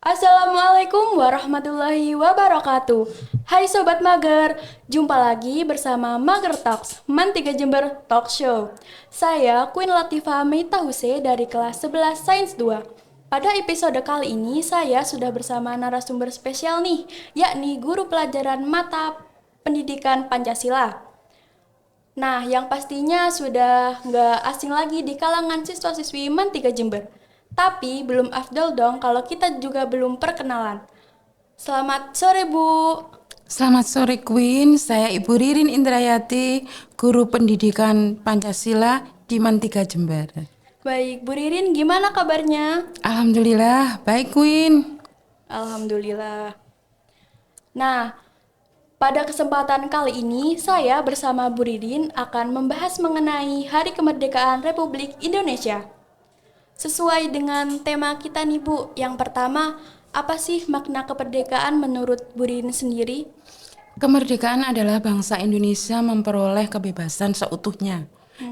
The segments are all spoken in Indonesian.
Assalamualaikum warahmatullahi wabarakatuh. Hai Sobat Mager, jumpa lagi bersama Mager Talks, Man 3 Jember Talk Show. Saya Queen Latifah Meita Huse dari kelas 11 Sains 2. Pada episode kali ini saya sudah bersama narasumber spesial nih, yakni guru pelajaran mata pendidikan Pancasila. Nah, yang pastinya sudah nggak asing lagi di kalangan siswa-siswi Man 3 Jember. Tapi belum afdol dong kalau kita juga belum perkenalan. Selamat sore Bu. Selamat sore Queen, saya Ibu Ririn Indrayati, guru pendidikan Pancasila di Mantiga Jember. Baik, Bu Ririn gimana kabarnya? Alhamdulillah, baik Queen. Alhamdulillah. Nah, pada kesempatan kali ini saya bersama Bu Ririn akan membahas mengenai Hari Kemerdekaan Republik Indonesia. Sesuai dengan tema kita nih Bu, yang pertama, apa sih makna kemerdekaan menurut Bu Ririn sendiri? Kemerdekaan adalah bangsa Indonesia memperoleh kebebasan seutuhnya,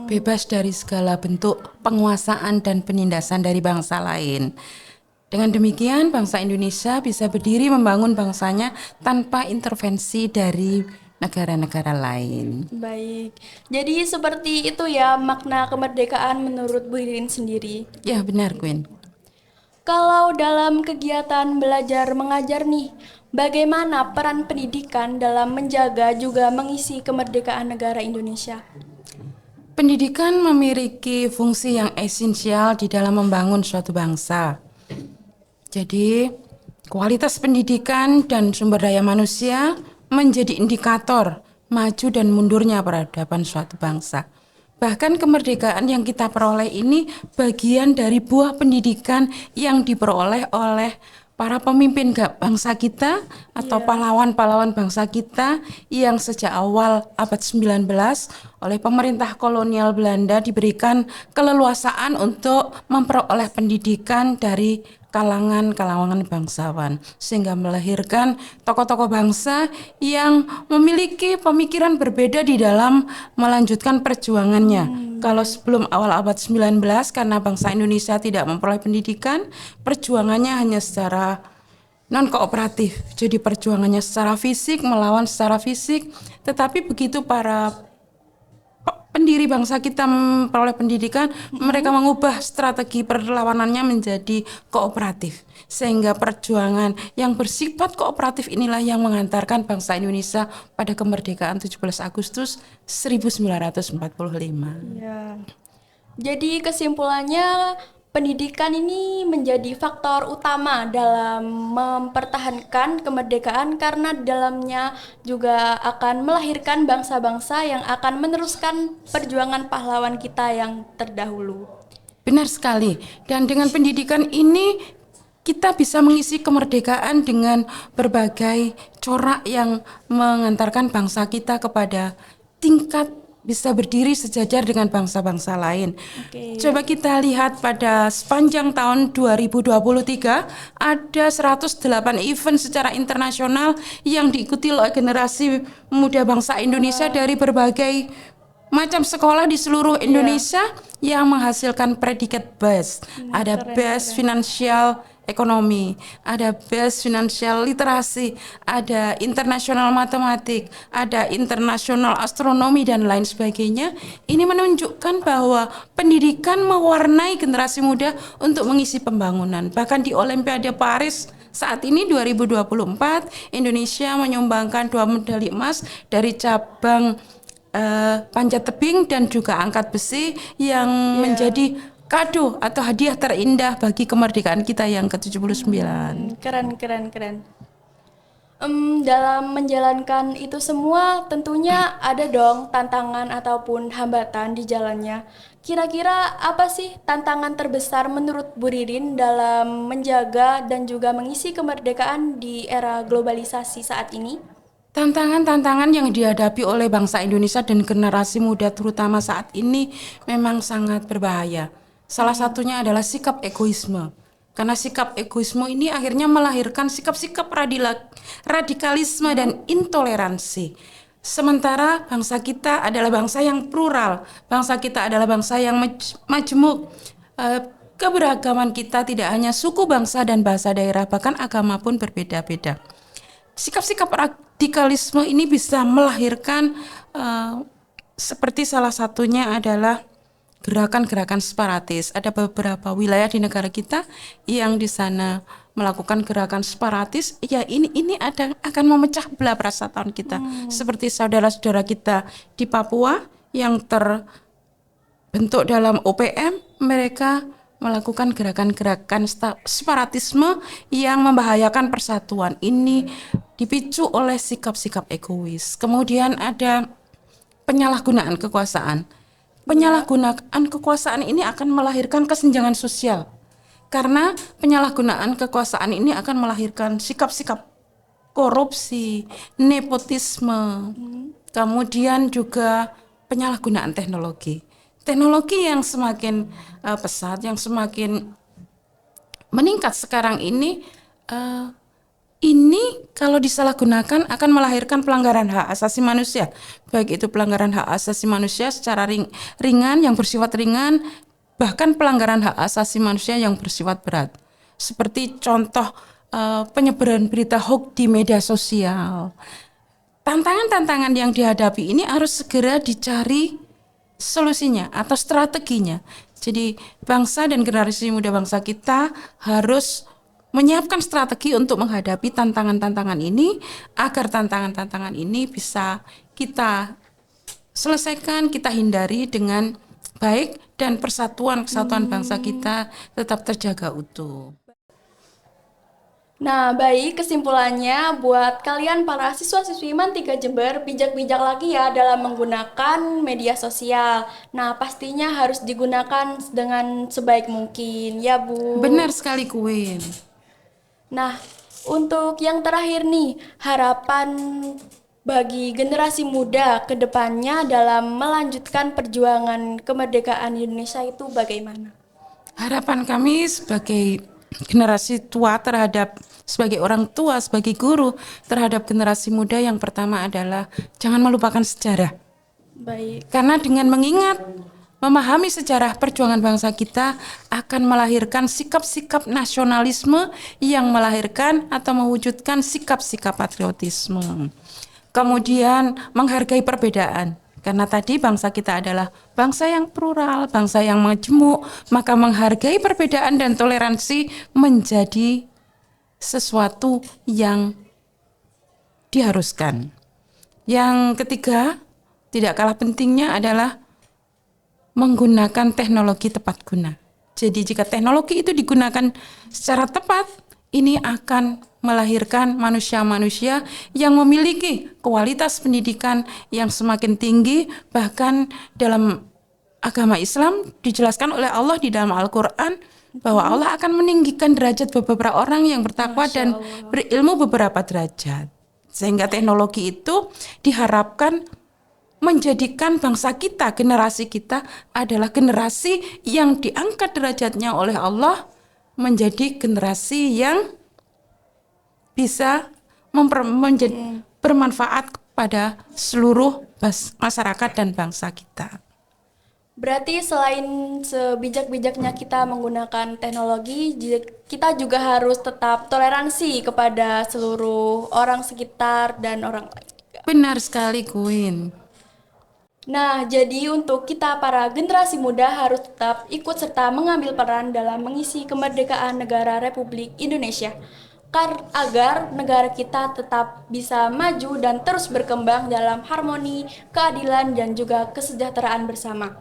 bebas dari segala bentuk penguasaan dan penindasan dari bangsa lain. Dengan demikian, bangsa Indonesia bisa berdiri membangun bangsanya tanpa intervensi dari negara-negara lain. Baik, jadi seperti itu ya makna kemerdekaan menurut Bu Ririn sendiri. Ya, benar Queen. Kalau dalam kegiatan belajar mengajar nih, bagaimana peran pendidikan dalam menjaga juga mengisi kemerdekaan negara Indonesia? Pendidikan memiliki fungsi yang esensial di dalam membangun suatu bangsa. Jadi, kualitas pendidikan dan sumber daya manusia menjadi indikator maju dan mundurnya peradaban suatu bangsa. Bahkan kemerdekaan yang kita peroleh ini bagian dari buah pendidikan yang diperoleh oleh para pemimpin bangsa kita atau pahlawan-pahlawan bangsa kita yang sejak awal abad 19 oleh pemerintah kolonial Belanda diberikan keleluasaan untuk memperoleh pendidikan dari kalangan bangsawan, sehingga melahirkan tokoh-tokoh bangsa yang memiliki pemikiran berbeda di dalam melanjutkan perjuangannya. Kalau sebelum awal abad 19, karena bangsa Indonesia tidak memperoleh pendidikan, perjuangannya hanya secara non-kooperatif. Jadi perjuangannya secara fisik, melawan secara fisik. Tetapi begitu para pendiri bangsa kita memperoleh pendidikan, mereka mengubah strategi perlawanannya menjadi kooperatif. Sehingga perjuangan yang bersifat kooperatif inilah yang mengantarkan bangsa Indonesia pada kemerdekaan 17 Agustus 1945. Ya. Jadi kesimpulannya pendidikan ini menjadi faktor utama dalam mempertahankan kemerdekaan karena di dalamnya juga akan melahirkan bangsa-bangsa yang akan meneruskan perjuangan pahlawan kita yang terdahulu. Benar sekali. Dan dengan pendidikan ini kita bisa mengisi kemerdekaan dengan berbagai corak yang mengantarkan bangsa kita kepada tingkat bisa berdiri sejajar dengan bangsa-bangsa lain. Coba kita lihat pada sepanjang tahun 2023 ada 108 event secara internasional yang diikuti oleh generasi muda bangsa Indonesia dari berbagai macam sekolah di seluruh Indonesia yang menghasilkan predikat BEST. Ada BEST Financial Ekonomi, ada BEST Financial Literasi, ada Internasional Matematik, ada Internasional Astronomi dan lain sebagainya. Ini menunjukkan bahwa pendidikan mewarnai generasi muda untuk mengisi pembangunan. Bahkan di Olimpiade Paris saat ini 2024 Indonesia menyumbangkan 2 medali emas dari cabang panjat tebing dan juga angkat besi yang menjadi kado atau hadiah terindah bagi kemerdekaan kita yang ke-79. Keren. Dalam menjalankan itu semua tentunya ada dong tantangan ataupun hambatan di jalannya. Kira-kira apa sih tantangan terbesar menurut Bu Ririn dalam menjaga dan juga mengisi kemerdekaan di era globalisasi saat ini? Tantangan-tantangan yang dihadapi oleh bangsa Indonesia dan generasi muda terutama saat ini memang sangat berbahaya. Salah satunya adalah sikap egoisme. Karena sikap egoisme ini akhirnya melahirkan sikap-sikap radikalisme dan intoleransi. Sementara bangsa kita adalah bangsa yang plural, bangsa kita adalah bangsa yang majemuk. keberagaman kita tidak hanya suku, bangsa, dan bahasa daerah, bahkan agama pun berbeda-beda. Sikap-sikap radikalisme ini bisa melahirkan seperti salah satunya adalah gerakan-gerakan separatis. Ada beberapa wilayah di negara kita yang di sana melakukan gerakan separatis. Ya ini akan memecah belah persatuan kita. Seperti saudara-saudara kita di Papua yang terbentuk dalam OPM, mereka melakukan gerakan-gerakan separatisme yang membahayakan persatuan. Ini dipicu oleh sikap-sikap egois. Kemudian ada penyalahgunaan kekuasaan. Penyalahgunaan kekuasaan ini akan melahirkan kesenjangan sosial. Karena penyalahgunaan kekuasaan ini akan melahirkan sikap-sikap korupsi, nepotisme, kemudian juga penyalahgunaan teknologi. Teknologi yang semakin pesat, yang semakin meningkat sekarang ini kalau disalahgunakan akan melahirkan pelanggaran hak asasi manusia. Baik itu pelanggaran hak asasi manusia secara ringan, yang bersifat ringan, bahkan pelanggaran hak asasi manusia yang bersifat berat. Seperti contoh penyebaran berita hoax di media sosial. Tantangan-tantangan yang dihadapi ini harus segera dicari solusinya atau strateginya. Jadi bangsa dan generasi muda bangsa kita harus menyiapkan strategi untuk menghadapi tantangan-tantangan ini agar tantangan-tantangan ini bisa kita selesaikan, kita hindari dengan baik dan kesatuan bangsa kita tetap terjaga utuh. Nah, baik, kesimpulannya buat kalian para siswa-siswi Mantiga Jember, bijak-bijak lagi ya dalam menggunakan media sosial. Nah, pastinya harus digunakan dengan sebaik mungkin, ya Bu. Benar sekali, Queen. Nah, untuk yang terakhir nih, harapan bagi generasi muda ke depannya dalam melanjutkan perjuangan kemerdekaan Indonesia itu bagaimana? Harapan kami sebagai generasi tua sebagai orang tua, sebagai guru terhadap generasi muda, yang pertama adalah jangan melupakan sejarah. Baik. Karena dengan memahami sejarah perjuangan bangsa kita akan melahirkan sikap-sikap nasionalisme yang melahirkan atau mewujudkan sikap-sikap patriotisme. Kemudian menghargai perbedaan. Karena tadi bangsa kita adalah bangsa yang plural, bangsa yang majemuk, maka menghargai perbedaan dan toleransi menjadi sesuatu yang diharuskan. Yang ketiga, tidak kalah pentingnya adalah menggunakan teknologi tepat guna. Jadi jika teknologi itu digunakan secara tepat, ini akan melahirkan manusia-manusia yang memiliki kualitas pendidikan yang semakin tinggi. Bahkan dalam agama Islam dijelaskan oleh Allah di dalam Al-Quran bahwa Allah akan meninggikan derajat beberapa orang yang bertakwa dan berilmu beberapa derajat. Sehingga teknologi itu diharapkan menjadikan bangsa kita, generasi kita adalah generasi yang diangkat derajatnya oleh Allah menjadi generasi yang bisa bermanfaat kepada seluruh masyarakat dan bangsa kita. Berarti selain sebijak-bijaknya kita menggunakan teknologi, kita juga harus tetap toleransi kepada seluruh orang sekitar dan orang lain. Benar sekali, Queen. Nah, jadi untuk kita para generasi muda harus tetap ikut serta mengambil peran dalam mengisi kemerdekaan negara Republik Indonesia. Agar negara kita tetap bisa maju dan terus berkembang dalam harmoni, keadilan, dan juga kesejahteraan bersama.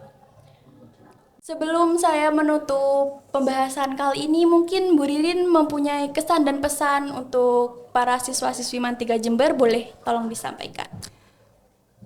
Sebelum saya menutup pembahasan kali ini, mungkin Bu Ririn mempunyai kesan dan pesan untuk para siswa-siswi Mantiga Jember, boleh tolong disampaikan.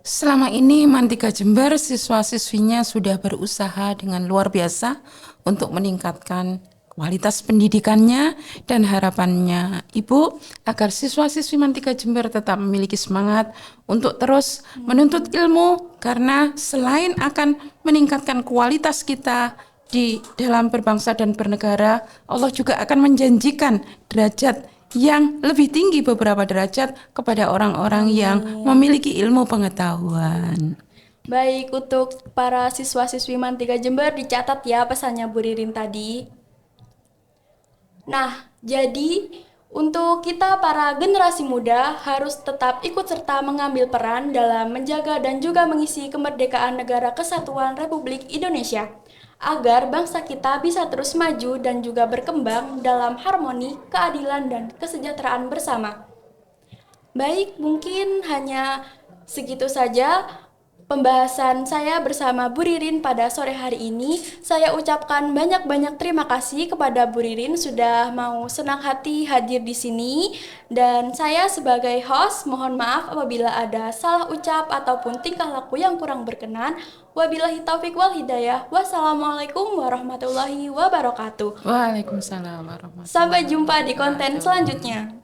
Selama ini Mantiga Jember siswa-siswinya sudah berusaha dengan luar biasa untuk meningkatkan kualitas pendidikannya, dan harapannya Ibu agar siswa-siswi Mantiga Jember tetap memiliki semangat untuk terus menuntut ilmu, karena selain akan meningkatkan kualitas kita di dalam berbangsa dan bernegara, Allah juga akan menjanjikan derajat yang lebih tinggi, beberapa derajat kepada orang-orang yang memiliki ilmu pengetahuan. Baik, untuk para siswa-siswi Mantiga Jember dicatat ya pesannya Bu Ririn tadi. Nah, jadi untuk kita para generasi muda harus tetap ikut serta mengambil peran dalam menjaga dan juga mengisi kemerdekaan Negara Kesatuan Republik Indonesia agar bangsa kita bisa terus maju dan juga berkembang dalam harmoni, keadilan, dan kesejahteraan bersama. Baik, mungkin hanya segitu saja pembahasan saya bersama Bu Ririn pada sore hari ini. Saya ucapkan banyak-banyak terima kasih kepada Bu Ririn sudah mau senang hati hadir di sini. Dan saya sebagai host mohon maaf apabila ada salah ucap ataupun tingkah laku yang kurang berkenan. Wabillahi taufik wal hidayah. Wassalamualaikum warahmatullahi wabarakatuh. Waalaikumsalam warahmatullahi Sampai jumpa di wabarakatuh. konten selanjutnya.